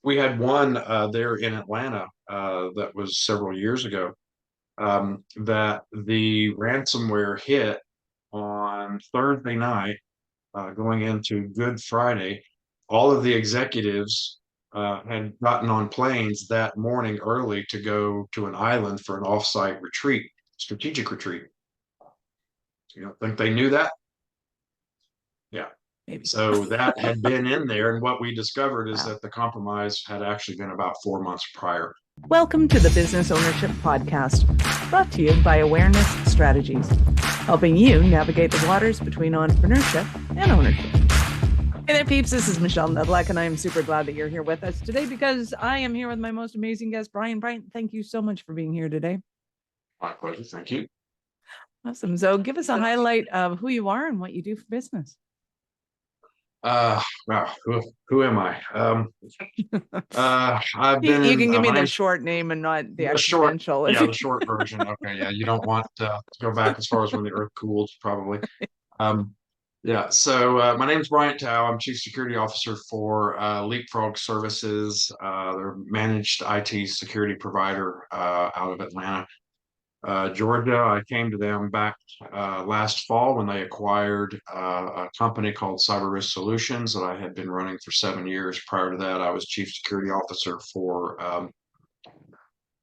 We had one there in Atlanta that was several years ago, that the ransomware hit on Thursday night, going into Good Friday. All of the executives had gotten on planes that morning early to go to an island for an offsite retreat, strategic retreat. You don't think they knew that? Yeah. Maybe. So that had been in there, and what we discovered is Wow. that the compromise had actually been about 4 months prior. Welcome to the Business Ownership Podcast, brought to you by Awareness Strategies, helping you navigate the waters between entrepreneurship and ownership. Hey there, peeps. This is Michelle Nedlack, and I am super glad that you're here with us today because I am here with my most amazing guest, Brian. Brian, thank you so much for being here today. My pleasure. Thank you. Awesome. So give us a highlight of who you are and what you do for business. Wow, who am I? I've You been, can give me my the name's short name and not the the short, exponential. yeah, the short version. Okay, yeah, you don't want to go back as far as when the earth cooled, probably. Um, yeah, so my name's Bryant Tow. I'm Chief Security Officer for Leapfrog Services. They're a managed IT security provider out of Atlanta, Georgia. I came to them back last fall when they acquired a company called Cyber Risk Solutions that I had been running for 7 years. Prior to that, I was Chief Security Officer for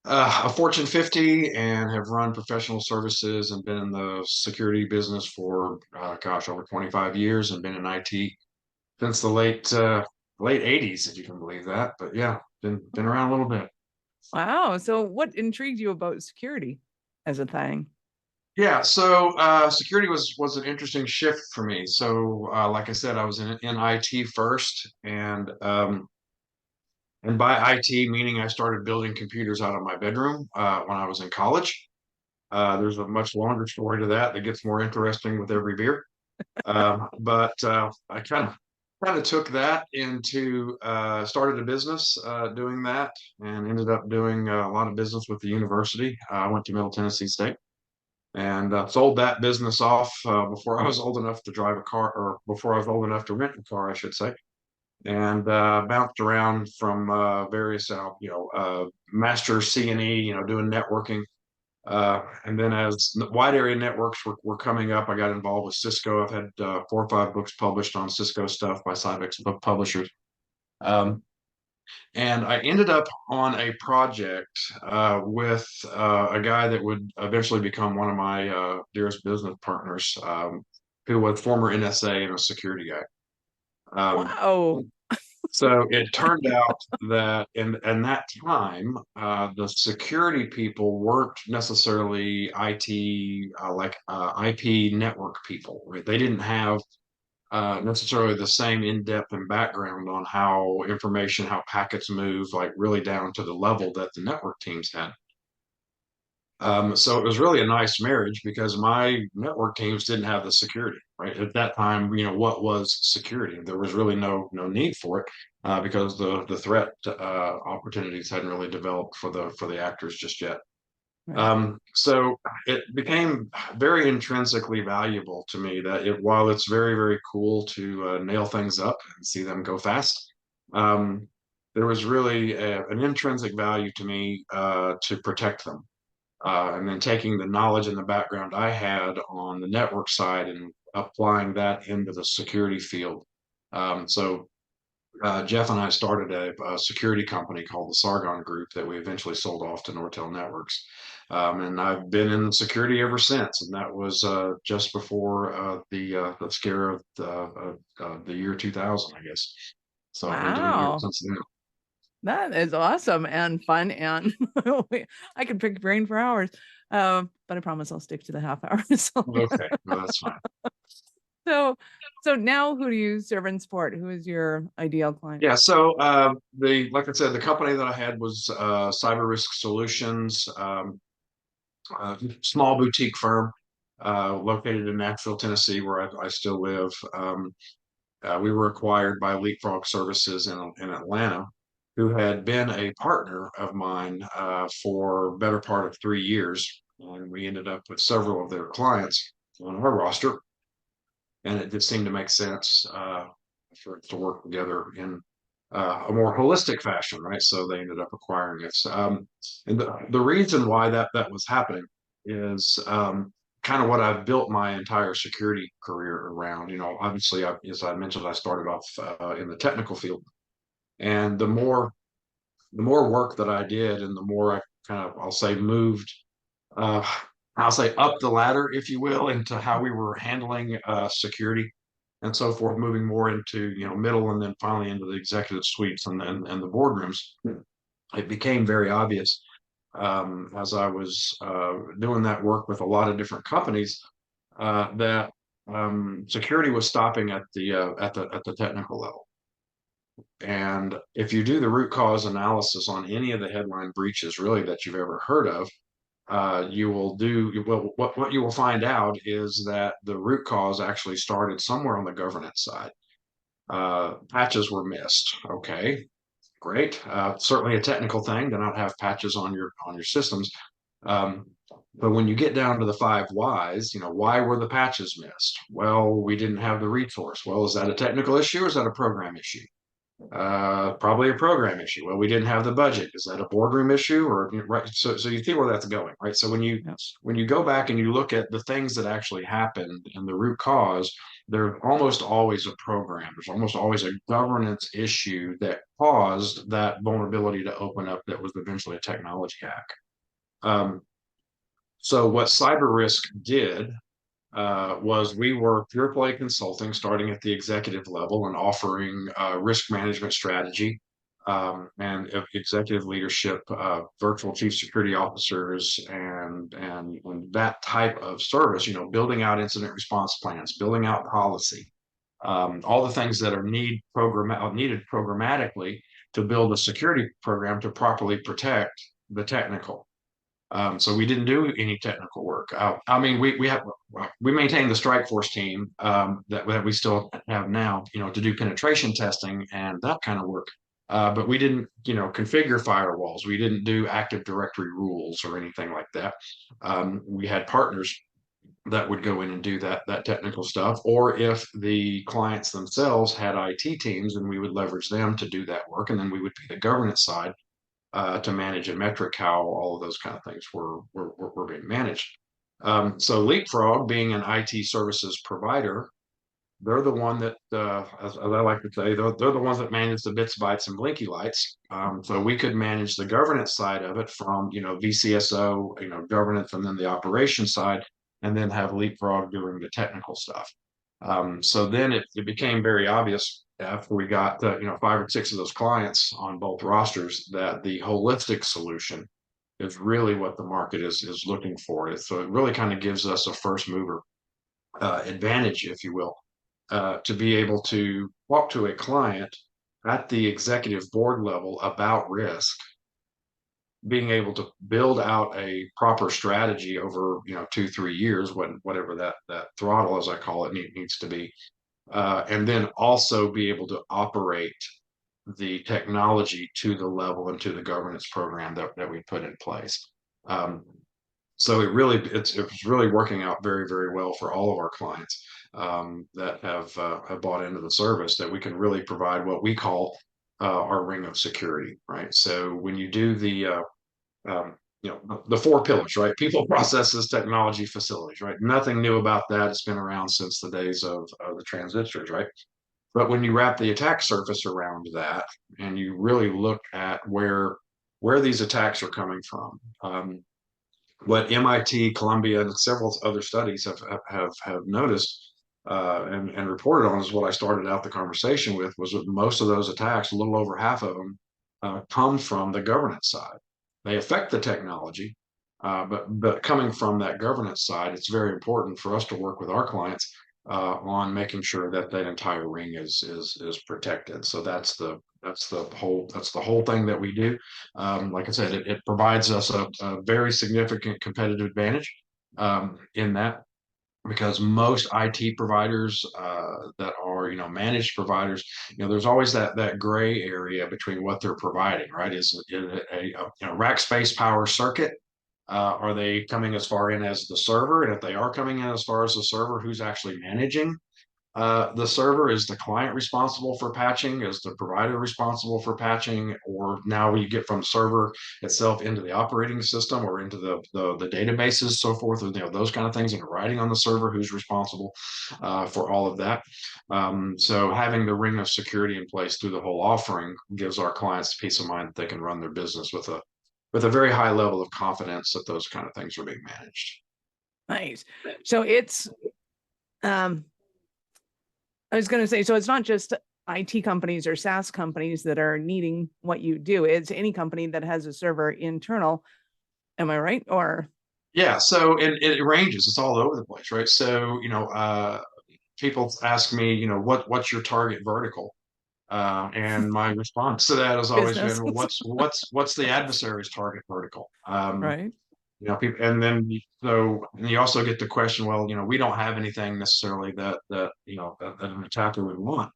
a Fortune 50 and have run professional services and been in the security business for, over 25 years and been in IT since the late 80s, if you can believe that. But yeah, been around a little bit. Wow. So what intrigued you about security as a thing? Yeah, so security was an interesting shift for me. So, like I said, I was in IT first, and by IT meaning I started building computers out of my bedroom when I was in college. There's a much longer story to that that gets more interesting with every beer. But I kind of took that into started a business doing that, and ended up doing a lot of business with the university. I went to Middle Tennessee State and sold that business off before I was old enough to drive a car, or before I was old enough to rent a car, I should say. And bounced around from various, master C&E, doing networking. And then as wide area networks were coming up, I got involved with Cisco. I've had 4 or 5 books published on Cisco stuff by Cybex Book Publishers. Um, and I ended up on a project with a guy that would eventually become one of my dearest business partners, who was former NSA and a security guy. Um, Wow. so it turned out that in that time, the security people weren't necessarily IT, IP network people, right? They didn't have necessarily the same in-depth and background on how information, how packets move, like really down to the level that the network teams had. So it was really a nice marriage because my network teams didn't have the security, right? At that time, what was security? There was really no need for it because the threat opportunities hadn't really developed for the actors just yet. Right. So it became very intrinsically valuable to me that while it's very, very cool to nail things up and see them go fast, um, there was really an intrinsic value to me to protect them. And then taking the knowledge and the background I had on the network side and applying that into the security field. So Jeff and I started a security company called the Sargon Group that we eventually sold off to Nortel Networks. And I've been in security ever since. And that was just before the scare of the year 2000, I guess. So I've been doing it ever Wow. since then. That is awesome and fun. And I could pick brain for hours. But I promise I'll stick to the half hour. Okay, well, that's fine. So, so now who do you serve and support? Who is your ideal client? Yeah, so like I said, the company that I had was Cyber Risk Solutions, small boutique firm located in Nashville, Tennessee, where I still live. We were acquired by Leapfrog Services in Atlanta, who had been a partner of mine for better part of 3 years. And we ended up with several of their clients on our roster, and it just seemed to make sense for us to work together in a more holistic fashion, right? So they ended up acquiring it. And the reason why that was happening is kind of what I've built my entire security career around. You know, obviously, as I mentioned, I started off in the technical field, and the more work that I did, and the more I kind of, I'll say, moved, uh, I'll say, up the ladder, if you will, into how we were handling security and so forth, moving more into, middle, and then finally into the executive suites and the boardrooms. It became very obvious as I was doing that work with a lot of different companies that security was stopping at the technical level. And if you do the root cause analysis on any of the headline breaches, really, that you've ever heard of, what you will find out is that the root cause actually started somewhere on the governance side. Patches were missed. Okay, great. Certainly a technical thing to not have patches on your systems. Um, but when you get down to the five whys, why were the patches missed? Well, we didn't have the resource. Well, is that a technical issue or is that a program issue? Probably a program issue. Well, we didn't have the budget. Is that a boardroom issue, or right? So you see where that's going, right? So Yes. when you go back and you look at the things that actually happened and the root cause, there's almost always a program. There's almost always a governance issue that caused that vulnerability to open up. That was eventually a technology hack. Um, so what cyber risk did was we were pure play consulting, starting at the executive level and offering risk management strategy and executive leadership, virtual chief security officers, and that type of service. Building out incident response plans, building out policy, all the things that are needed programmatically to build a security program to properly protect the technical. So we didn't do any technical work. I mean, we maintain the strike force team that we still have now, to do penetration testing and that kind of work. But we didn't, configure firewalls. We didn't do Active Directory rules or anything like that. We had partners that would go in and do that technical stuff, or if the clients themselves had IT teams, and we would leverage them to do that work, and then we would be the governance side to manage a metric how all of those kind of things were being managed. So Leapfrog, being an IT services provider, they're the one that, as I like to say, they're the ones that manage the bits, bytes, and blinky lights. So we could manage the governance side of it from, VCSO, governance, and then the operation side, and then have Leapfrog doing the technical stuff. So then it became very obvious after we got five or six of those clients on both rosters that the holistic solution is really what the market is looking for. So it really kind of gives us a first mover advantage, if you will, to be able to talk to a client at the executive board level about risk, being able to build out a proper strategy over 2-3 years, whatever that throttle, as I call it, needs to be, and then also be able to operate the technology to the level and to the governance program that we put in place. So it's really working out very, very well for all of our clients that have bought into the service, that we can really provide what we call our ring of security, right? So when you do the four pillars, right? People, processes, technology, facilities, right? Nothing new about that. It's been around since the days of the transistors, right? But when you wrap the attack surface around that, and you really look at where these attacks are coming from, what MIT, Columbia, and several other studies have noticed and reported on, is what I started out the conversation with, was that most of those attacks, a little over half of them, come from the governance side. They affect the technology, but coming from that governance side, it's very important for us to work with our clients on making sure that entire ring is protected. So that's the whole thing that we do. Like I said, it provides us a very significant competitive advantage in that, because most IT providers that are managed providers, there's always that gray area between what they're providing, right? Is it a rack space power circuit? Are they coming as far in as the server? And if they are coming in as far as the server, who's actually managing The server, is the client responsible for patching? Is the provider responsible for patching? Or now you get from server itself into the operating system or into the databases, so forth, and those kind of things, and writing on the server, who's responsible for all of that. So having the ring of security in place through the whole offering gives our clients peace of mind that they can run their business with a very high level of confidence that those kind of things are being managed. Nice. So it's I was going to say, so it's not just IT companies or SaaS companies that are needing what you do. It's any company that has a server internal. Am I right? Or Yeah, so it ranges. It's all over the place, right? So, people ask me, what's your target vertical? And my response to that has always business, been, well, what's the adversary's target vertical? right? People, and then and you also get the question, well, we don't have anything necessarily that an attacker would want.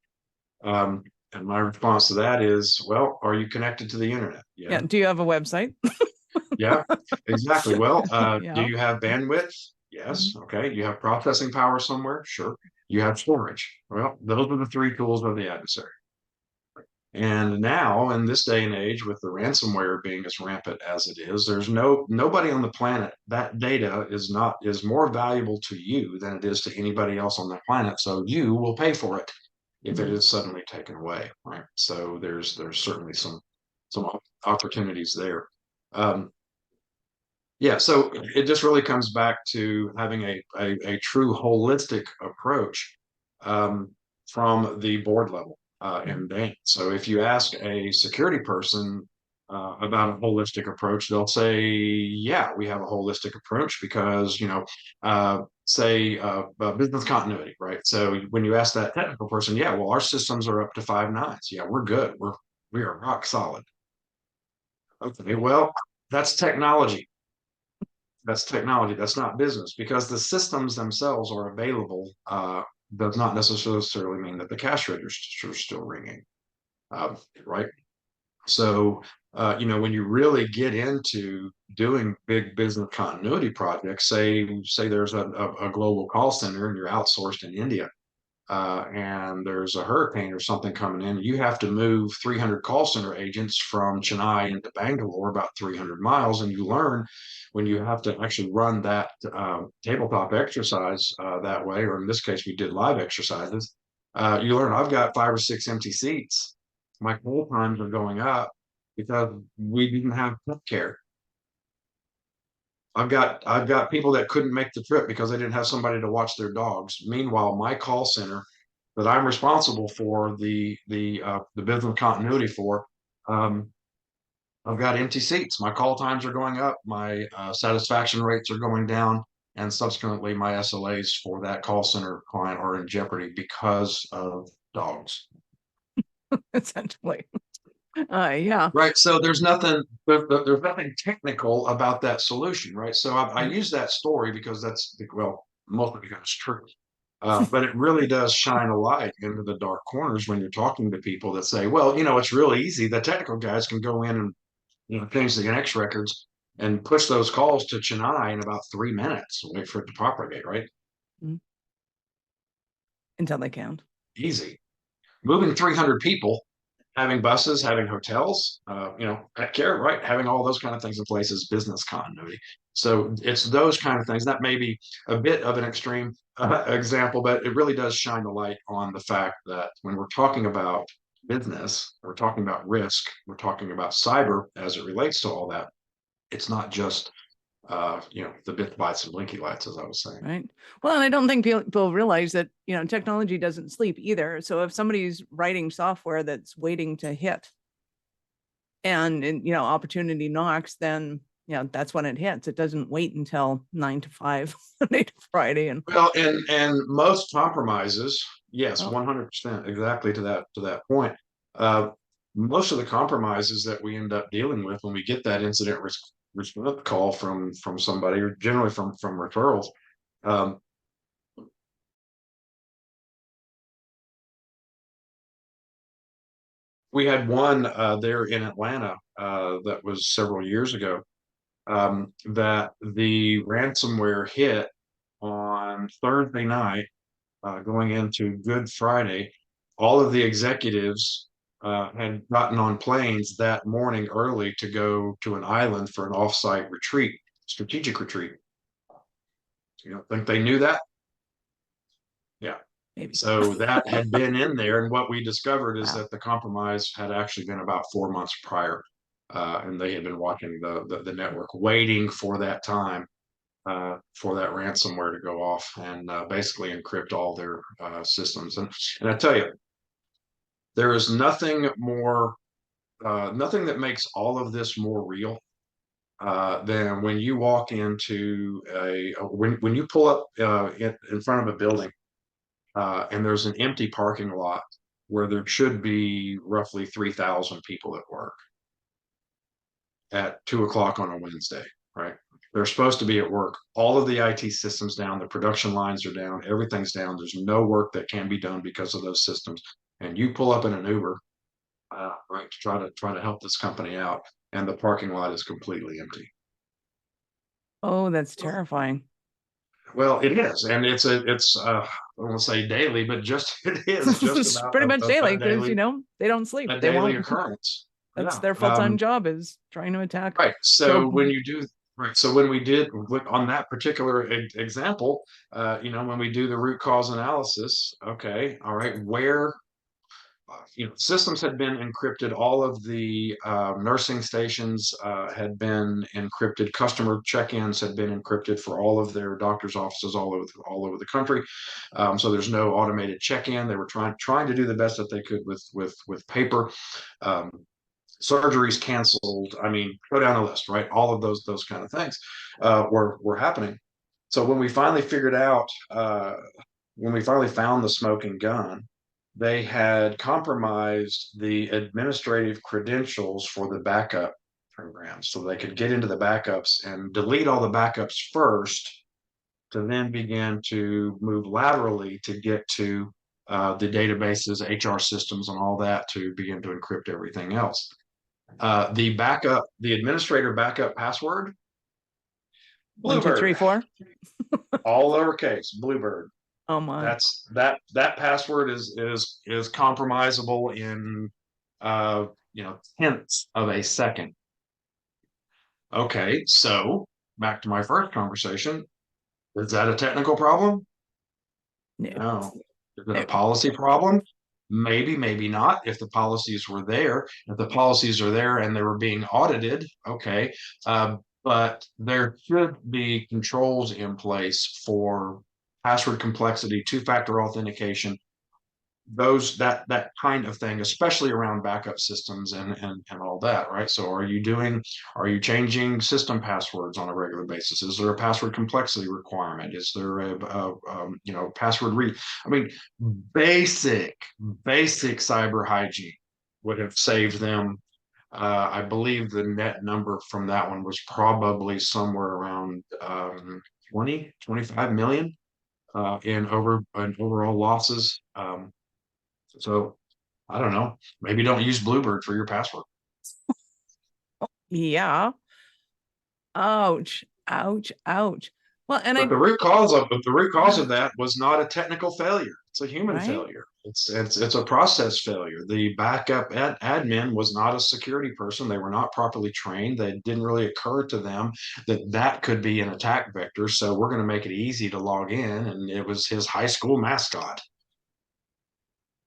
And my response to that is, well, are you connected to the internet? Yeah. Yeah. Do you have a website? Yeah, exactly. Well, do Yeah. you have bandwidth? Yes. Mhm. Okay. You have processing power somewhere? Sure. You have storage. Well, those are the three tools of the adversary. And now, in this day and age, with the ransomware being as rampant as it is, there's nobody on the planet that data is more valuable to you than it is to anybody else on the planet. So you will pay for it if it Mhm. is suddenly taken away, right? So there's certainly some opportunities there. Um, yeah, so it just really comes back to having a true holistic approach um, from the board level Mhm. and bank. So if you ask a security person about a holistic approach, they'll say, "Yeah, we have a holistic approach because say business continuity, right? So when you ask that technical person, yeah, well, our systems are up to 5 nines. Yeah, we're good. We are rock solid. Okay, well, that's technology. That's technology. That's not business because the systems themselves are available. Does not necessarily mean that the cash register is still ringing, right? So, when you really get into doing big business continuity projects, say there's a global call center and you're outsourced in India, and there's a hurricane or something coming in, you have to move 300 call center agents from Chennai into Bangalore, about 300 miles, and you learn when you have to actually run that tabletop exercise that way, or in this case, we did live exercises. You learn I've got 5 or 6 empty seats. My call times are going up because we didn't have pet care. I've got people that couldn't make the trip because they didn't have somebody to watch their dogs. Meanwhile, my call center that I'm responsible for the business continuity for, um, I've got empty seats. My call times are going up, my satisfaction rates are going down, and subsequently my SLAs for that call center client are in jeopardy because of dogs. Essentially. Yeah. Right. So there's nothing technical about that solution, right? So I Right. use that story because that's well, most of it is true. But it really does shine a light into the dark corners when you're talking to people that say, well, it's real easy. The technical guys can go in and change the X records and push those calls to Chennai in about 3 minutes, wait for it to propagate, right? Mhm. Until they count. Easy. Moving 300 people, having buses, having hotels, pet care, right? Having all those kind of things in place is business continuity. So it's those kind of things. That may be a bit of an extreme example, but it really does shine the light on the fact that when we're talking about business, we're talking about risk, we're talking about cyber as it relates to all that. It's not just the bit bytes and blinky lights, as I was saying. Right. Well, and I don't think people realize that, technology doesn't sleep either. So if somebody's writing software that's waiting to hit and opportunity knocks, then, that's when it hits. It doesn't wait until 9 to 5, Monday to Friday. And Well, and most compromises, yes, well, 100%, exactly to that point. Uh, Most of the compromises that we end up dealing with when we get that incident response call from somebody, or generally from referrals, um, we had one there in Atlanta that was several years ago, that the ransomware hit on Thursday night. going into Good Friday, all of the executives had gotten on planes that morning early to go to an island for an offsite retreat, strategic retreat. You don't think they knew that? Yeah. Maybe. So that had been in there. And what we discovered is Wow. that the compromise had actually been about 4 months prior. And they had been watching the network, waiting for that time for that ransomware to go off and basically encrypt all their systems. And I tell you, there is nothing more, nothing that makes all of this more real than when you walk into when you pull up in front of a building and there's an empty parking lot where there should be roughly 3,000 people at work at 2 o'clock on a Wednesday, right? They're supposed to be at work. All of the IT systems down, the production lines are down, everything's down. There's no work that can be done because of those systems. And you pull up in an Uber, right, to try to help this company out, and the parking lot is completely empty. Oh, that's terrifying. Well, it is, and it's I don't want to say daily, but just it is just It's about pretty much daily a because, daily they don't sleep. a They daily won't. occurrence. That's Yeah. their full-time job, is trying to attack, Right. kill. So when you do, right. So when we did on that particular example, when we do the root cause analysis, okay, all right, where systems had been encrypted, all of the nursing stations had been encrypted, customer check-ins had been encrypted for all of their doctors' offices all over the country. So there's no automated check-in. They were trying to do the best that they could with paper. Um, Surgeries canceled. I mean, go down the list, right? All of those kind of things were happening. So when we finally found the smoking gun, they had compromised the administrative credentials for the backup program, so they could get into the backups and delete all the backups first, to then begin to move laterally to get to the databases, HR systems, and all that to begin to encrypt everything else. The administrator backup password, One, two, three, Bluebird, four. all lowercase, Bluebird. Oh my. That password is compromisable in tenths of a second. Okay, so back to my first conversation. Is that a technical problem? No. No. Is it a No. policy problem? Maybe, maybe not. If the policies were there, if the policies are there and they were being audited, okay. But there should be controls in place for password complexity, two-factor authentication, that kind of thing, especially around backup systems and all that, right? So are you changing system passwords on a regular basis? Is there a password complexity requirement? Is there a password read? I mean, basic basic cyber hygiene would have saved them. I believe the net number from that one was probably somewhere around 25 million in overall losses. So I don't know. Maybe don't use Bluebird for your password. Yeah. Ouch. Ouch. Ouch. Well, and But I, the root cause of that was not a technical failure. It's a human right? failure. It's a process failure. The backup admin was not a security person. They were not properly trained. They didn't really occur to them that could be an attack vector. So we're going to make it easy to log in, and it was his high school mascot.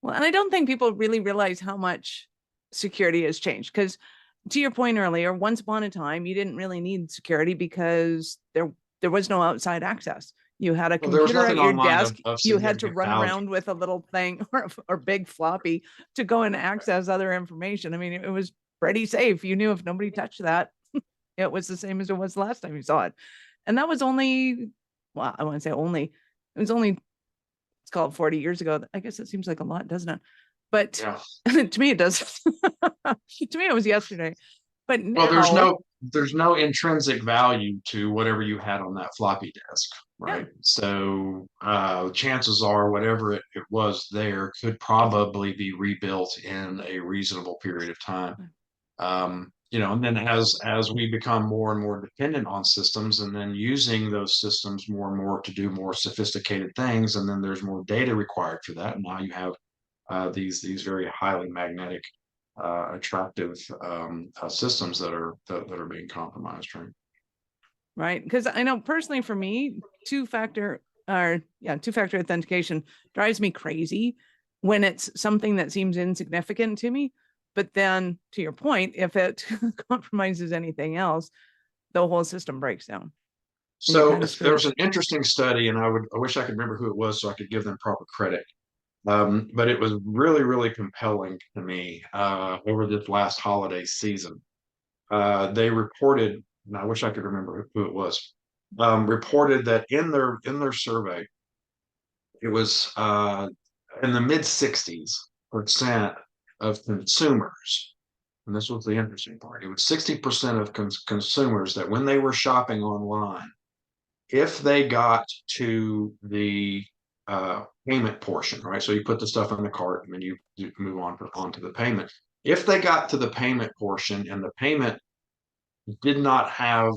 Well, and I don't think people really realize how much security has changed. Because to your point earlier, once upon a time, you didn't really need security because there was no outside access. You had a Well, there was computer at nothing your online desk. of You had to significant run value. around with a little thing or big floppy to go and access other information. I mean, it was pretty safe. You knew if nobody touched that, it was the same as it was the last time you saw it. And that was only, well, I want to say only, it was only, it's called 40 years ago. I guess it seems like a lot, doesn't it? But Yeah. to me, it does. To me, it was yesterday. But Well, now, there's no intrinsic value to whatever you had on that floppy disk, yeah, right? So chances are whatever it was there could probably be rebuilt in a reasonable period of time. And then as we become more and more dependent on systems, and then using those systems more and more to do more sophisticated things, and then there's more data required for that. And now you have these very highly magnetic, attractive systems that are being compromised, right? Right. Because I know personally for me, two factor authentication drives me crazy when it's something that seems insignificant to me. But then to your point, if it compromises anything else, the whole system breaks down and you're So kind of screwed. there's an interesting study, and I wish I could remember who it was so I could give them proper credit. But it was really, really compelling to me over this last holiday season. They reported, and I wish I could remember who it was, reported that in their survey, it was in the mid 60% of consumers, and this was the interesting part. It was 60% of consumers that when they were shopping online, if they got to the payment portion, right? So you put the stuff in the cart and then you move on to the payment. If they got to the payment portion and the payment did not have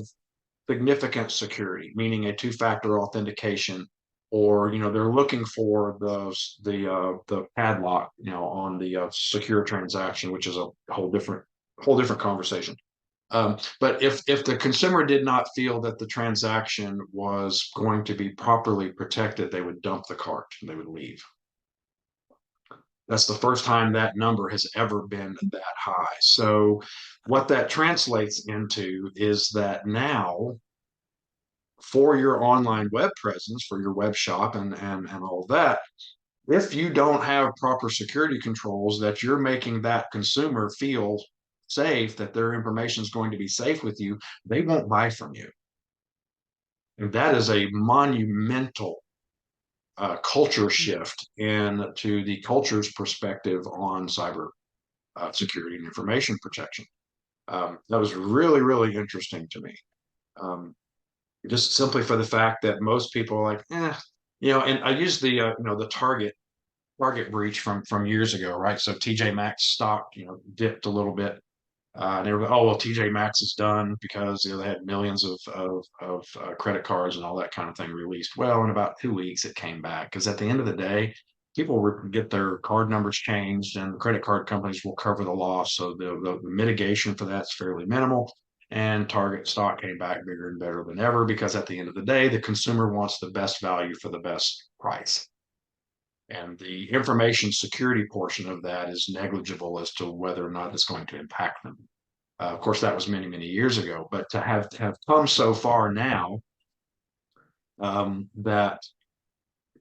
significant security, meaning a two-factor authentication, or they're looking for the padlock, on the secure transaction, which is a whole different conversation. But if the consumer did not feel that the transaction was going to be properly protected, they would dump the cart and they would leave. That's the first time that number has ever been that high. So what that translates into is that now, for your online web presence, for your web shop and all of that, if you don't have proper security controls, that you're making that consumer feel safe, that their information is going to be safe with you, they won't buy from you. And that is a monumental culture shift into the culture's perspective on cyber security and information protection. That was really, really interesting to me. Just simply for the fact that most people are like, and I use the Target breach from years ago, right? So TJ Maxx stock, dipped a little bit. And they were, oh, well, TJ Maxx is done because they had millions of credit cards and all that kind of thing released. Well, in about 2 weeks, it came back because at the end of the day, people get their card numbers changed, and the credit card companies will cover the loss. So the mitigation for that's fairly minimal. And Target stock came back bigger and better than ever because at the end of the day, the consumer wants the best value for the best price. And the information security portion of that is negligible as to whether or not it's going to impact them. Of course, that was many, many years ago, but to have come so far now, that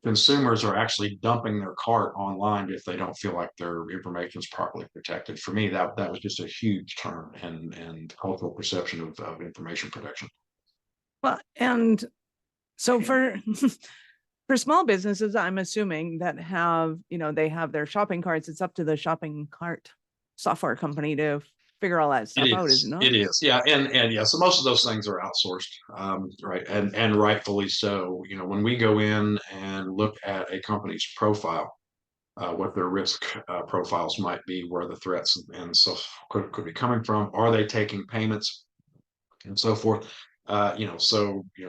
consumers are actually dumping their cart online if they don't feel like their information is properly protected. For me, that was just a huge turn in cultural perception of information protection. Well, and so for small businesses, I'm assuming that they have their shopping carts, it's up to the shopping cart software company to figure all that It stuff out, is it is. not? It is. Yeah. And yeah, so most of those things are outsourced, right. And rightfully so. When we go in and look at a company's profile, what their risk profiles might be, where the threats and so could be coming from, are they taking payments and so forth. You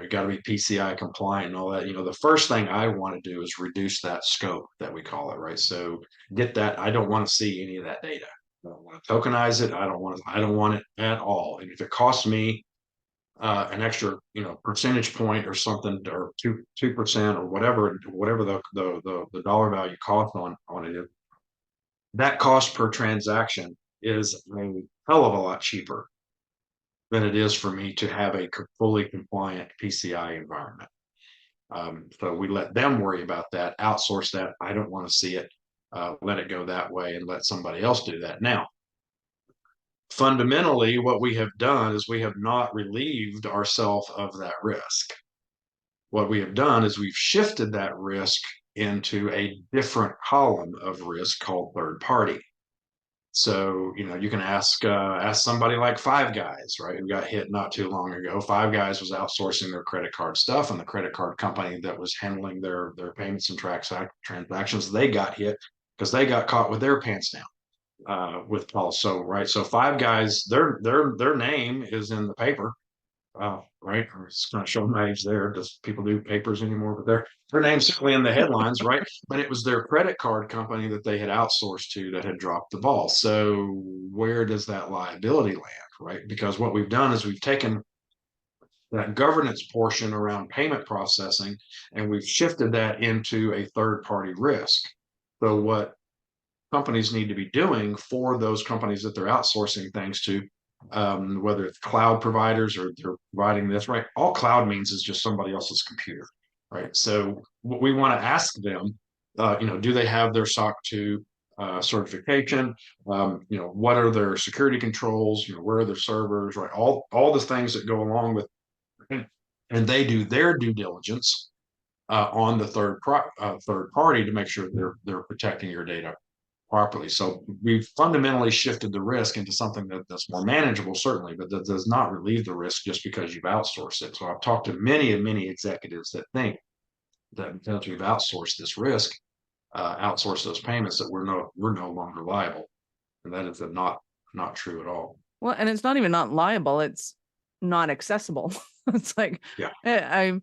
got to be PCI compliant and all that. The first thing I want to do is reduce that scope that we call it, right? So get that. I don't want to see any of that data. I don't want to tokenize it. I don't want it at all. And if it costs me an extra, percentage point or something, or 2% or whatever the dollar value cost on it is, that cost per transaction is a hell of a lot cheaper than it is for me to have a fully compliant PCI environment. So we let them worry about that, outsource that. I don't want to see it. Let it go that way and let somebody else do that. Now, fundamentally, what we have done is we have not relieved ourselves of that risk. What we have done is we've shifted that risk into a different column of risk called third party. So, you can ask somebody like Five Guys, right? Who got hit not too long ago. Five Guys was outsourcing their credit card stuff, and the credit card company that was handling their payments and transactions, they got hit because they got caught with their pants down. with Paul. So right, so Five Guys, their name is in the paper, right? Or it's kind of showing my age there. Does people do papers anymore? But their name's certainly in the headlines, right? But it was their credit card company that they had outsourced to that had dropped the ball. So where does that liability land, right? Because what we've done is we've taken that governance portion around payment processing and we've shifted that into a third party risk. So what companies need to be doing for those companies that they're outsourcing things to, whether it's cloud providers or they're providing this, right? All cloud means is just somebody else's computer, right? So what we want to ask them, do they have their SOC 2 certification? What are their security controls? Where are their servers, right? All the things that go along with, and they do their due diligence on the third party to make sure they're protecting your data properly. So we've fundamentally shifted the risk into something that's more manageable, certainly, but that does not relieve the risk just because you've outsourced it. So I've talked to many and many executives that think that because we've outsourced this risk, outsourced those payments, that we're no longer liable, and that is not true at all. Well, and it's not even not liable, it's not accessible. It's like, Yeah, I'm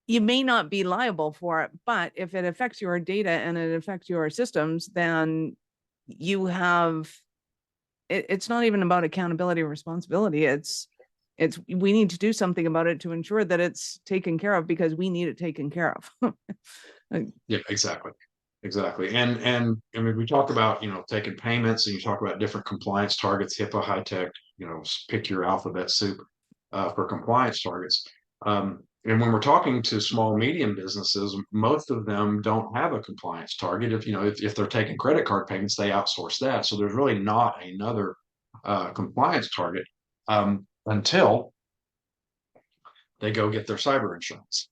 you may not be liable for it, but if it affects your data and it affects your systems, then you have it's not even about accountability or responsibility. It's we need to do something about it to ensure that it's taken care of because we need it taken care of. yeah, exactly. Exactly. And I mean, we talk about, taking payments and you talk about different compliance targets, HIPAA, high tech, pick your alphabet soup for compliance targets. And when we're talking to small, medium businesses, most of them don't have a compliance target. If they're taking credit card payments, they outsource that. So there's really not another compliance target until they go get their cyber insurance.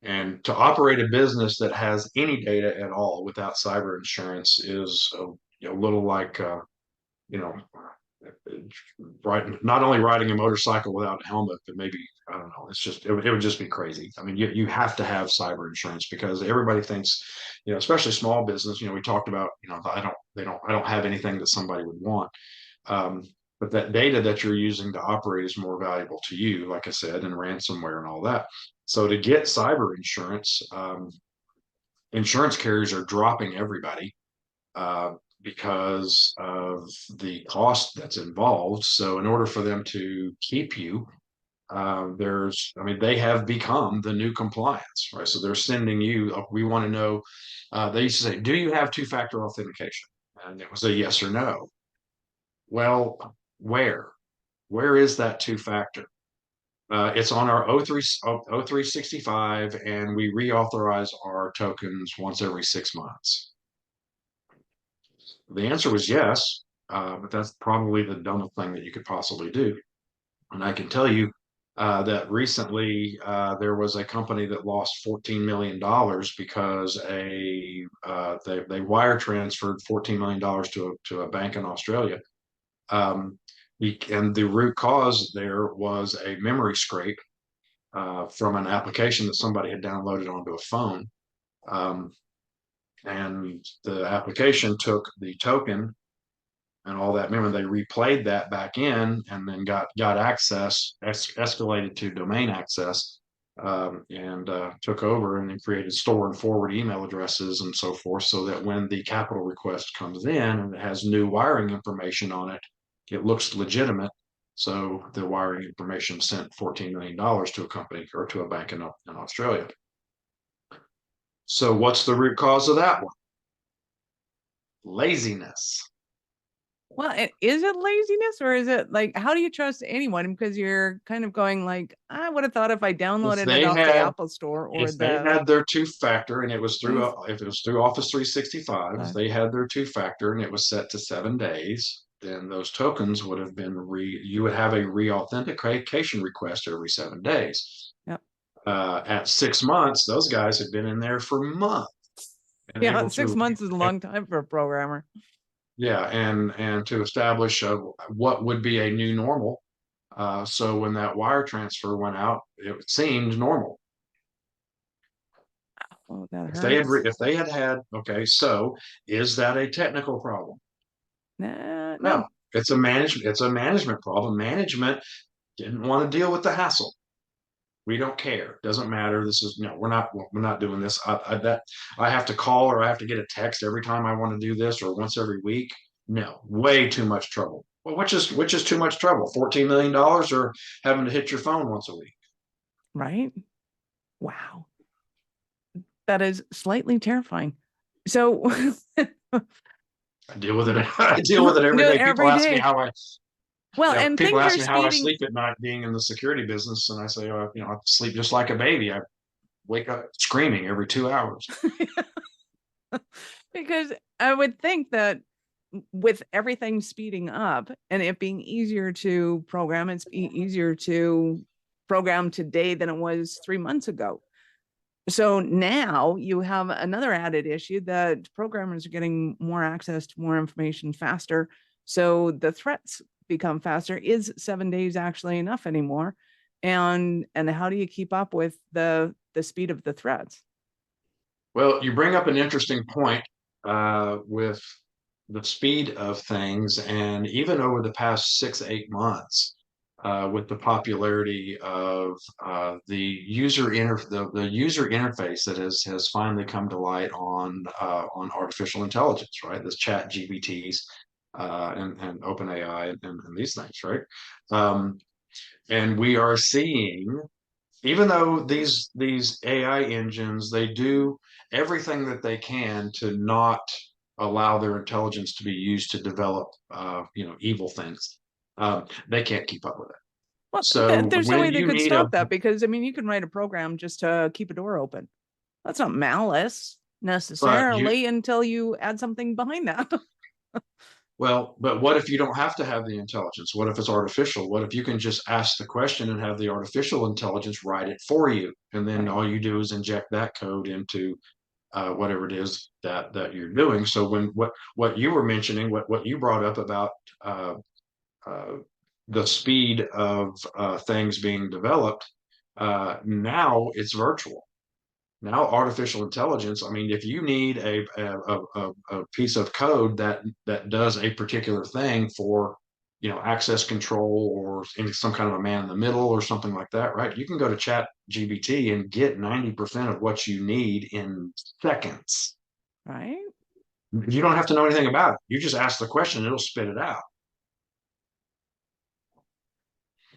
And to operate a business that has any data at all without cyber insurance is a little like, you know, not only riding a motorcycle without a helmet, but maybe, I don't know, it would just be crazy. I mean, you have to have cyber insurance because everybody thinks, especially small business, we talked about, I don't have anything that somebody would want. Um, but that data that you're using to operate is more valuable to you, like I said, and ransomware and all that. So to get cyber insurance, insurance carriers are dropping everybody because of the cost that's involved. So in order for them to keep you, they have become the new compliance, right? So they're sending you, we want to know, they used to say, do you have two-factor authentication? And it was a yes or no. Well, where is that two-factor? It's on our 0365, and we reauthorize our tokens once every 6 months. The answer was yes, but that's probably the dumbest thing that you could possibly do. And I can tell you that recently there was a company that lost $14 million because they wire transferred $14 million to a bank in Australia. And the root cause there was a memory scrape from an application that somebody had downloaded onto a phone. Um, and the application took the token and all that memory. They replayed that back in and then got access, escalated to domain access, and took over and then created store and forward email addresses and so forth, so that when the capital request comes in and it has new wiring information on it, it looks legitimate. So the wiring information sent $14 million to a company or to a bank in Australia. So what's the root cause of that one? Laziness. Well, is it laziness or is it like, how do you trust anyone? Because you're kind of going like, I would have thought if I If downloaded it they off the had Apple Store or if they the had their two-factor and it was through Oof. if it was through Office 365, if they had their two-factor and it was set to 7 days, then those tokens would have been you would have a re-authentication request every 7 days. Yep. At 6 months, those guys had been in there for months and Yeah, able 6 months is a long time for a programmer. yeah, and to establish what would be a new normal. So when that wire transfer went out, it seemed normal. Oh, that If they had, hurts. if they had had, okay, so is that a technical problem? Nah, no. No, it's a management problem. Management didn't want to deal with the hassle. We don't care. Doesn't matter. This is no, we're not doing this. That I have to call or I have to get a text every time I want to do this or once every week. No, way too much trouble. Well, which is too much trouble? $14 million or having to hit your phone once a week. Right? Wow. That is slightly terrifying. So I deal with it. I deal with it every day. People every ask me day. how I, Well, you know, and people things ask are me how I speeding. sleep at night being in the security business. And I say, you know, I sleep just like a baby. I wake up screaming every 2 hours. Because I would think that with everything speeding up and it being easier to program, it's easier to program today than it was 3 months ago. So now you have another added issue that programmers are getting more access to more information faster. So the threats become faster. Is 7 days actually enough anymore? And how do you keep up with the speed of the threats? Well, you bring up an interesting point with the speed of things, and even over the past 6 8 months, with the popularity of the user interface that has finally come to light on artificial intelligence, right? This Chat GPTs and OpenAI and these things, right? Um, and we are seeing even though these AI engines they do everything that they can to not allow their intelligence to be used to develop you know evil things, they can't keep up with it. Well, So there's no way when they you could need a stop that because I mean, you can write a program just to keep a door open. That's not malice but you necessarily until you add something behind that. well but what if you don't have to have the intelligence? What if it's artificial? What if you can just ask the question and have the artificial intelligence write it for you, and then Right. all you do is inject that code into whatever it is that you're doing. So when what you were mentioning, what you brought up about uh, uh, the speed of things being developed, now it's virtual. Now artificial intelligence. I mean, if you need a piece of code that does a particular thing for you know access control or some kind of a man in the middle or something like that, right? You can go to Chat GBT and get 90% of what you need in seconds. Right. You don't have to know anything about it. You just ask the question, it'll spit it out.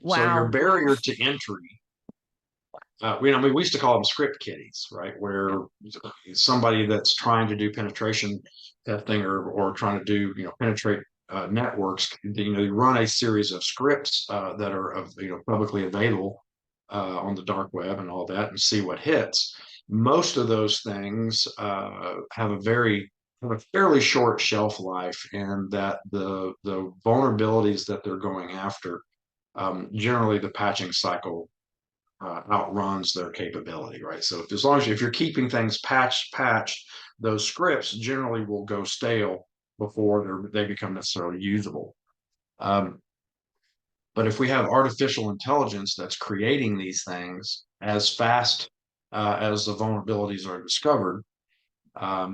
So your Wow. barrier to entry, I mean, we used to call them script kiddies, right? Yeah. Where somebody that's trying to do penetration testing or trying to do, you know, penetrate networks, you know, you run a series of scripts that are of, you know, publicly available on the dark web and all that and see what hits. Most of those things have a fairly short shelf life, and that the vulnerabilities that they're going after, generally the patching cycle outruns their capability, right? So as long as if you're keeping things patched, those scripts generally will go stale before they become necessarily usable. Um, but if we have artificial intelligence that's creating these things as fast as the vulnerabilities are discovered,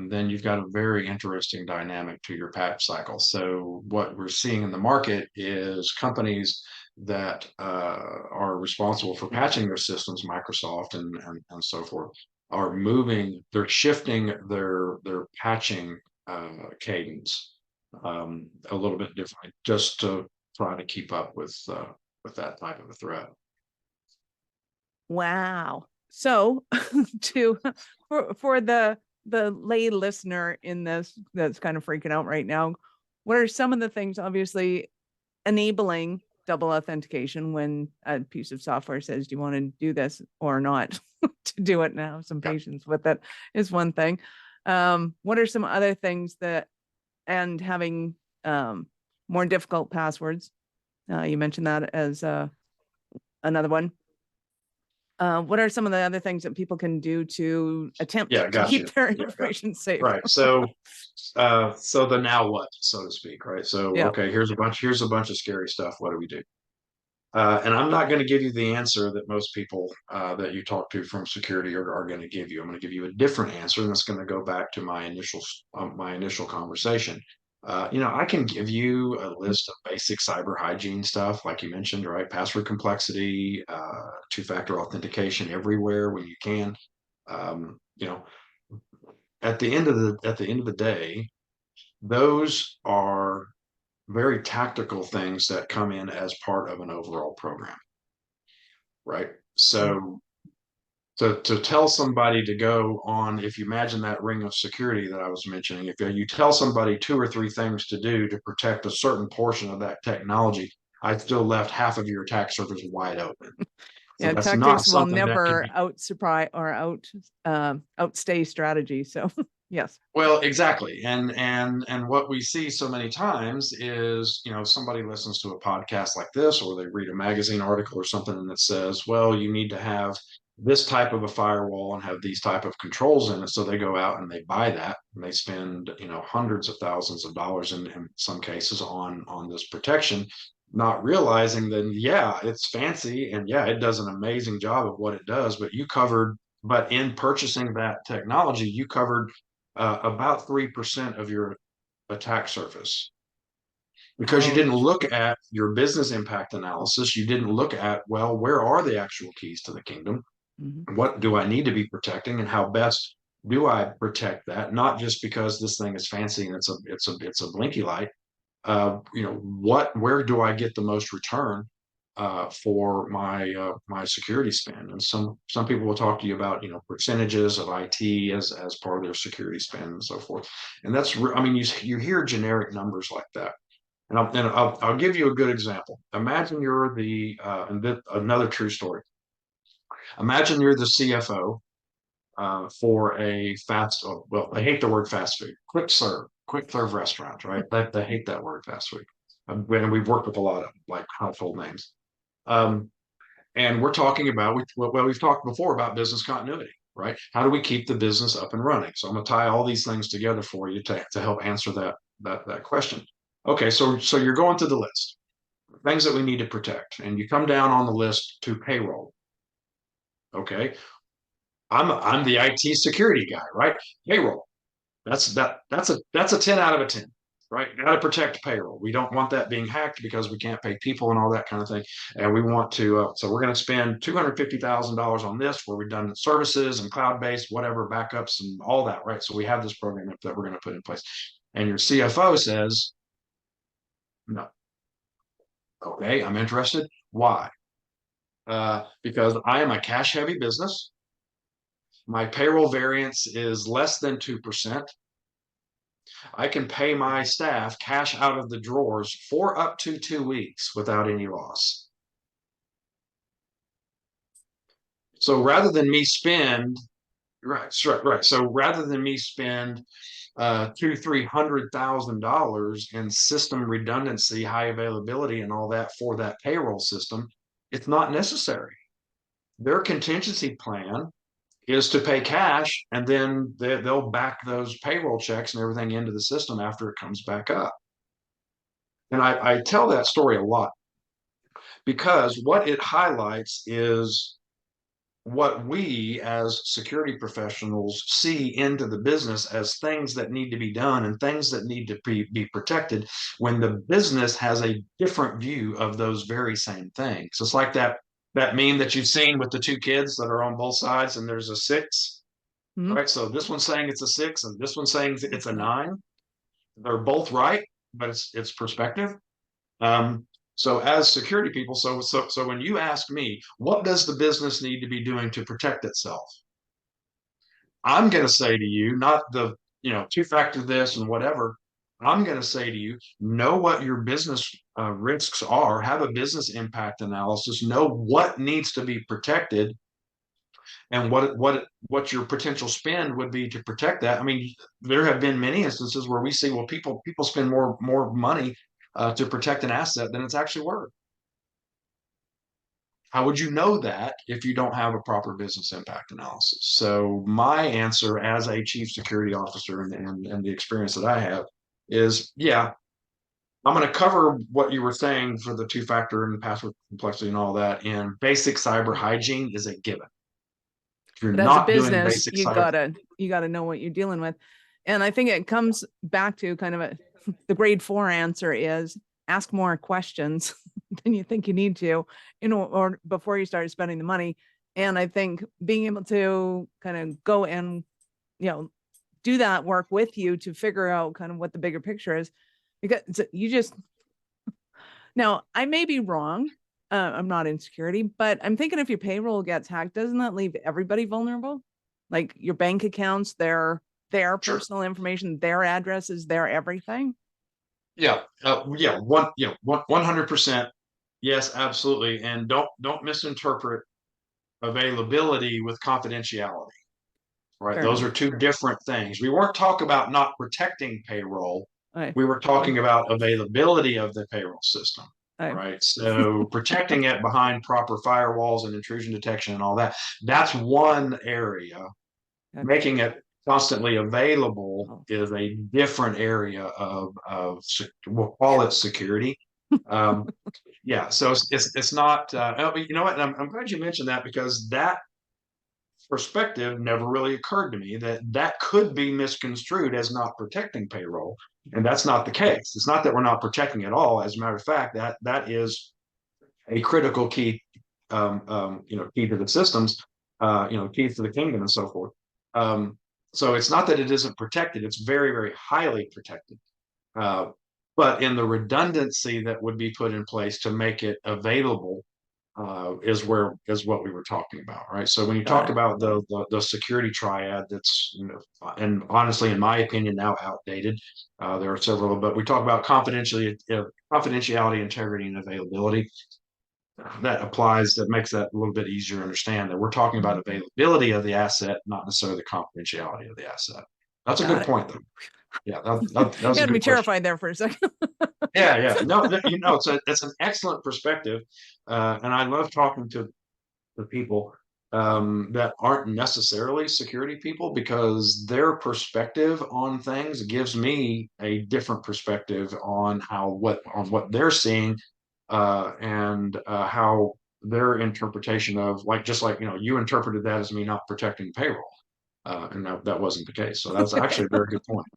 then you've got a very interesting dynamic to your patch cycle. So what we're seeing in the market is companies that are responsible for patching their systems, Microsoft and so forth, are they're shifting their patching cadence a little bit differently, just to try to keep up with that type of a threat. Wow. So to for the lay listener in this that's kind of freaking out right now, what are some of the things obviously enabling double authentication when a piece of software says, do you want to do this or not? To do it and have some Yeah. patience with it is one thing. What are some other things that and having more difficult passwords? You mentioned that as another one. What are some of the other things that people can do to attempt Yeah, to got you. keep their Yeah, got information safe? right. So the now what, so to speak, right? So Yeah. okay, here's a bunch of scary stuff. What do we do? And I'm not going to give you the answer that most people that you talk to from security are going to give you. I'm going to give you a different answer, and it's going to go back to my initial conversation. I can give you a list of basic cyber hygiene stuff, like you mentioned, right? Password complexity, two-factor authentication everywhere when you can. Um, you know, at the end of the day, those are very tactical things that come in as part of an overall program, right? Mhm. So to tell somebody to go on, if you imagine that ring of security that I was mentioning, if you tell somebody two or three things to do to protect a certain portion of that technology, I still left half of your attack surface wide open. So Yeah, that's not tactics will something that can never be. out surprise or outstay strategy. So yes. Well, exactly. And what we see so many times is, somebody listens to a podcast like this, or they read a magazine article or something that says, well, you need to have this type of a firewall and have these type of controls in it. So they go out and they buy that and they spend, hundreds of thousands of dollars in some cases on this protection, not realizing that, yeah, it's fancy and yeah, it does an amazing job of what it does, but in purchasing that technology, you covered about 3% of your attack surface because you didn't Ouch. look at your business impact analysis. You didn't look at, well, where are the actual keys to the kingdom? Mhm. What do I need to be protecting and how best do I protect that? Not just because this thing is fancy and it's a blinky light. Where do I get the most return for my security spend? And some people will talk to you about percentages of IT as part of their security spend and so forth. And I mean, you hear generic numbers like that. And I'll give you a good example. Imagine you're another true story. Imagine you're the CFO for a well, I hate the word fast food, quick serve restaurant, right? They hate that word fast food. And we've worked with a lot of like household names. Um, and we're talking about, we've talked before about business continuity, right? How do we keep the business up and running? So I'm going to tie all these things together for you to help answer that question. Okay, so you're going through the list, things that we need to protect, and you come down on the list to payroll. Okay, I'm the IT security guy, right? Payroll. That's a 10 out of a 10, right? Got to protect payroll. We don't want that being hacked because we can't pay people and all that kind of thing. And we want to, so we're going to spend $250,000 on this where we've done services and cloud-based, whatever, backups and all that, right? So we have this program that we're going to put in place. And your CFO says, no, okay, I'm interested. Why? Because I am a cash heavy business. My payroll variance is less than 2%. I can pay my staff cash out of the drawers for up to 2 weeks without any loss. So rather than me spend, right. So rather than me spend $300,000 in system redundancy, high availability, and all that for that payroll system, it's not necessary. Their contingency plan is to pay cash, and then they'll back those payroll checks and everything into the system after it comes back up. And I tell that story a lot because what it highlights is what we as security professionals see into the business as things that need to be done and things that need to be protected when the business has a different view of those very same things. It's like that meme that you've seen with the two kids that are on both sides and there's a six, Mhm. right? So this one's saying it's a six and this one's saying it's a nine. They're both right, but it's perspective. Um, so as security people, so when you ask me, what does the business need to be doing to protect itself? I'm going to say to you, not the, two-factor this and whatever. I'm going to say to you, know what your business risks are, have a business impact analysis, know what needs to be protected and what your potential spend would be to protect that. I mean, there have been many instances where we see, well, people spend more money to protect an asset than it's actually worth. How would you know that if you don't have a proper business impact analysis? So my answer as a chief security officer and the experience that I have is, yeah, I'm going to cover what you were saying for the two-factor and password complexity and all that. And basic cyber hygiene is a given. If you're But as a not doing business, basic you cyber, gotta know what you're dealing with. And I think it comes back to kind of the grade 4 answer is ask more questions than you think you need to, or before you start spending the money. And I think being able to kind of go and, you know, do that work with you to figure out kind of what the bigger picture is, because you just, now I may be wrong. I'm not in security, but I'm thinking if your payroll gets hacked, doesn't that leave everybody vulnerable? Like your bank accounts, their sure. personal information, their addresses, their everything. Yeah, 100%. Yes, absolutely. And don't misinterpret availability with confidentiality, right? Fair Those are enough. two different things. We weren't talking about not protecting payroll. Okay. We were talking about availability of the payroll system, Okay. right? So protecting it behind proper firewalls and intrusion detection and all that. That's one area. Okay. Making it constantly available Oh, is a different area of we'll call it security. Um, yeah, so it's not. You know what? I'm glad you mentioned that because that perspective never really occurred to me that that could be misconstrued as not protecting payroll, and that's not the case. It's not that we're not protecting at all. As a matter of fact, that is a critical key, key to the systems, keys to the kingdom and so forth. Um, so it's not that it isn't protected; it's very, very highly protected. Uh, but in the redundancy that would be put in place to make it available is what we were talking about, right? So when you got talk it. about the security triad, that's and honestly, in my opinion, now outdated. There are several, but we talk about confidentiality, integrity, and availability. That applies. That makes that a little bit easier to understand. That we're talking about availability of the asset, not necessarily the confidentiality of the asset. That's a Got good it. point, though. Yeah, that You was a had me good question. terrified there for a second. Yeah. No, it's an excellent perspective, and I love talking to the people that aren't necessarily security people because their perspective on things gives me a different perspective on what they're seeing and how their interpretation of like just like you interpreted that as me not protecting payroll, and that wasn't the case. So that's actually a very good point.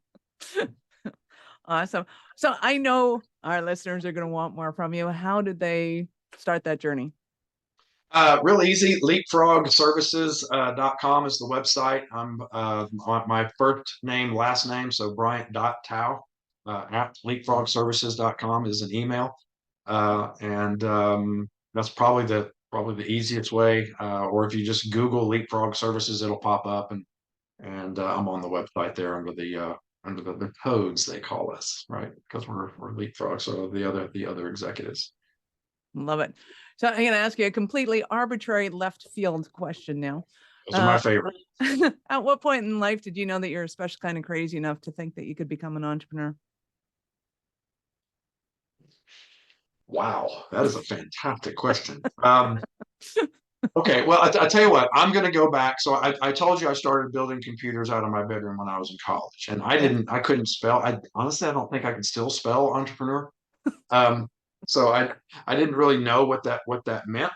Awesome. So I know our listeners are going to want more from you. How did they start that journey? Real easy. Leapfrogservices.com is the website. I'm on my first name, last name. So Bryant.Tow at leapfrogservices.com is an email. And that's probably the easiest way. Or if you just Google Leapfrog Services, it'll pop up and I'm on the website there under the codes they call us, right? Because we're Leapfrog, so the other executives. Love it. So I'm going to ask you a completely arbitrary left field question now. Those are my Uh, favorite. at what point in life did you know that you're a special kind of crazy enough to think that you could become an entrepreneur? Wow, that is a fantastic question. Okay, well, I tell you what, I'm going to go back. So I told you I started building computers out of my bedroom when I was in college, and Okay. I couldn't spell. I honestly, I don't think I can still spell entrepreneur. Um, so I didn't really know what that meant.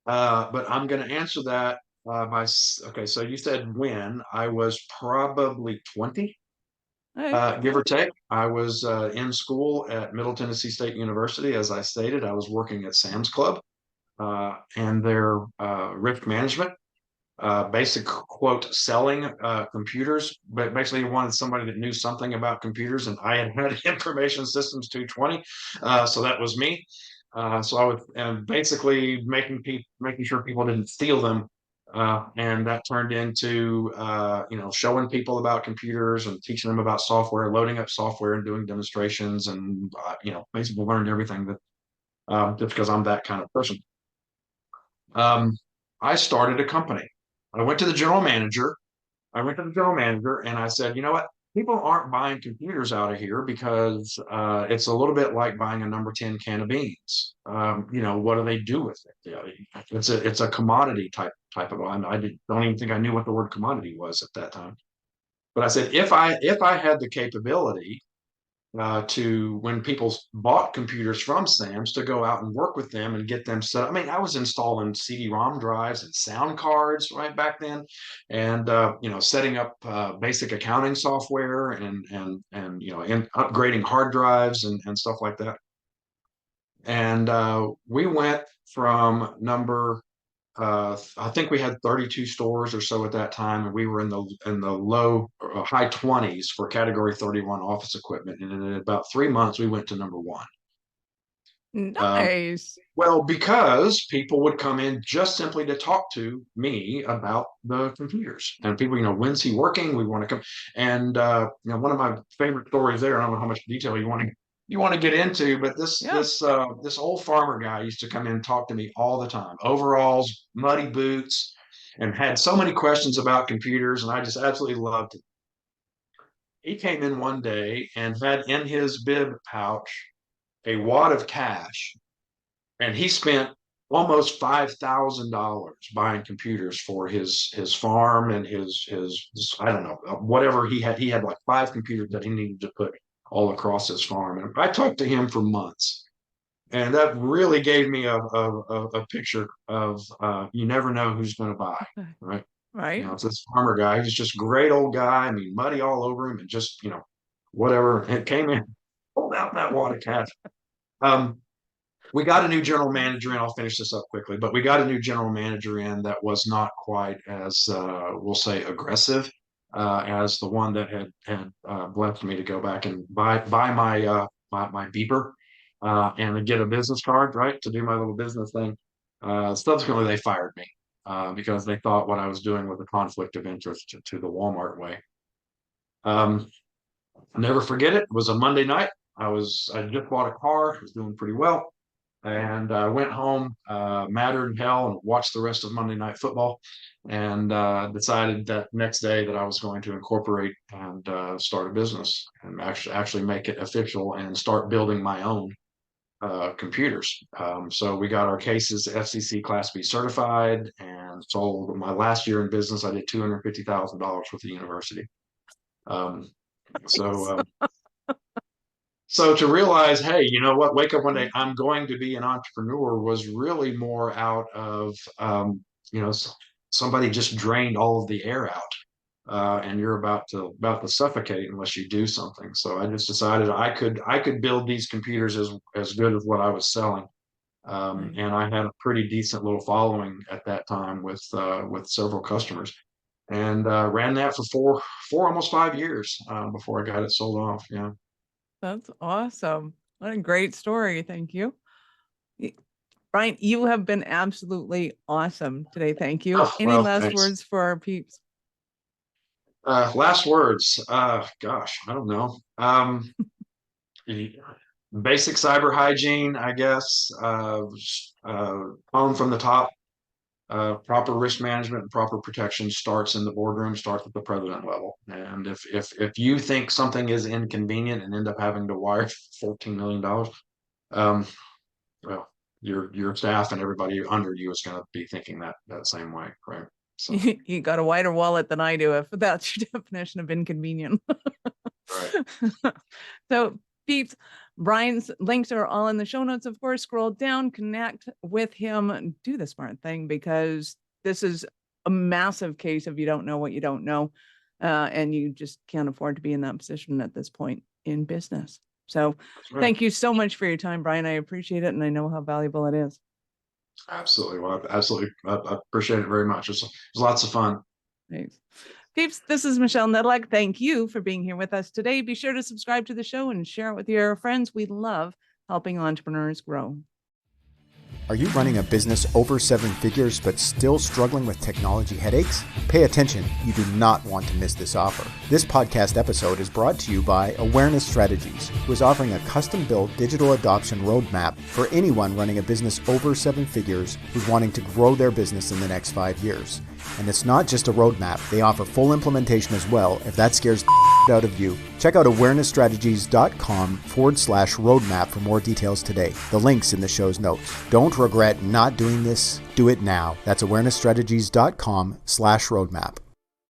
But I'm going to answer that okay. So you said when I was probably 20, Okay. give or take. I was in school at Middle Tennessee State University. As I stated, I was working at Sam's Club and their risk management, basic quote selling computers. But basically, you wanted somebody that knew something about computers, and I had information systems 220, so that was me. So I was basically making sure people didn't steal them. And that turned into showing people about computers and teaching them about software, loading up software and doing demonstrations, and basically learned everything that just because I'm that kind of person. Um, I started a company. I went to the general manager. I went to the general manager and I said, you know what? People aren't buying computers out of here because it's a little bit like buying a number 10 can of beans. What do they do with it? It's a commodity type of. Don't even think I knew what the word commodity was at that time. But I said, if I had the capability to when people bought computers from Sam's to go out and work with them and get them set up. I mean, I was installing CD-ROM drives and sound cards right back then, and setting up basic accounting software and and upgrading hard drives and stuff like that. And we went from I think we had 32 stores or so at that time, and we were in the low high 20s for Category 31 office equipment. And in about 3 months, we went to number one. Nice. Well, because people would come in just simply to talk to me about the computers, and people, when's he working? We want to come. And one of my favorite stories there. I don't know how much detail you want to get into, but Yeah. this old farmer guy used to come in and talk to me all the time. Overalls, muddy boots, and had so many questions about computers, and I just absolutely loved it. He came in one day and had in his bib pouch a wad of cash, and he spent almost $5,000 buying computers for his farm and his I don't know, whatever he had. He had like 5 computers that he needed to put all across his farm. And I talked to him for months, and that really gave me a picture of you never know who's going to buy, right? Right. It's this farmer guy. He was just a great old guy. I mean, muddy all over him, and just whatever. And came in, pulled out that wad of cash. Um, we got a new general manager in. I'll finish this up quickly, but we got a new general manager in that was not quite as we'll say aggressive as the one that had blessed me to go back and buy my beeper and get a business card, right, to do my little business thing. Subsequently, they fired me because they thought what I was doing was a conflict of interest to the Walmart way. Um, Never forget it. It was a Monday night. I just bought a car. I was doing pretty well, and I went home, madder than hell, and watched the rest of Monday Night Football, and decided that next day that I was going to incorporate and start a business and actually make it official and start building my own computers. So we got our cases FCC Class B certified and sold. My last year in business, I did $250,000 with the university. Um, so So to realize, hey, you know what, wake up one day, I'm going to be an entrepreneur, was really more out of, you know, somebody just drained all of the air out, and you're about to suffocate unless you do something. So I just decided I could build these computers as good as what I was selling, Right. and I had a pretty decent little following at that time with several customers, and ran that for four almost 5 years before I got it sold off. Yeah. That's awesome. What a great story. Thank you. Brian, you have been absolutely awesome today. Thank you. Oh, Any well, last thanks. words for our peeps? Last words. Gosh, I don't know. Basic cyber hygiene, I guess. Home from the top. Proper risk management and proper protection starts in the boardroom, starts at the president level. And if you think something is inconvenient and end up having to wire $14 million, um, well, your staff and everybody under you is going to be thinking that same way, right? So, You got a wider wallet than I do, if that's your definition of inconvenient. right. So, peeps, Brian's links are all in the show notes. Of course, scroll down, connect with him, do the smart thing, because this is a massive case of you don't know what you don't know. And you just can't afford to be in that position at this point in business. So Right. thank you so much for your time, Brian. I appreciate it. And I know how valuable it is. Absolutely. Well, absolutely. I appreciate it very much. It was lots of fun. Thanks. Peeps, this is Michelle Nedlock. Thank you for being here with us today. Be sure to subscribe to the show and share it with your friends. We love helping entrepreneurs grow. Are you running a business over 7 figures but still struggling with technology headaches? Pay attention, you do not want to miss this offer. This podcast episode is brought to you by Awareness Strategies, who is offering a custom-built digital adoption roadmap for anyone running a business over 7 figures who's wanting to grow their business in the next 5 years. And it's not just a roadmap, they offer full implementation as well if that scares the out of you. Check out awarenessstrategies.com/roadmap for more details today. The link's in the show's notes. Don't regret not doing this. Do it now. That's awarenessstrategies.com/roadmap.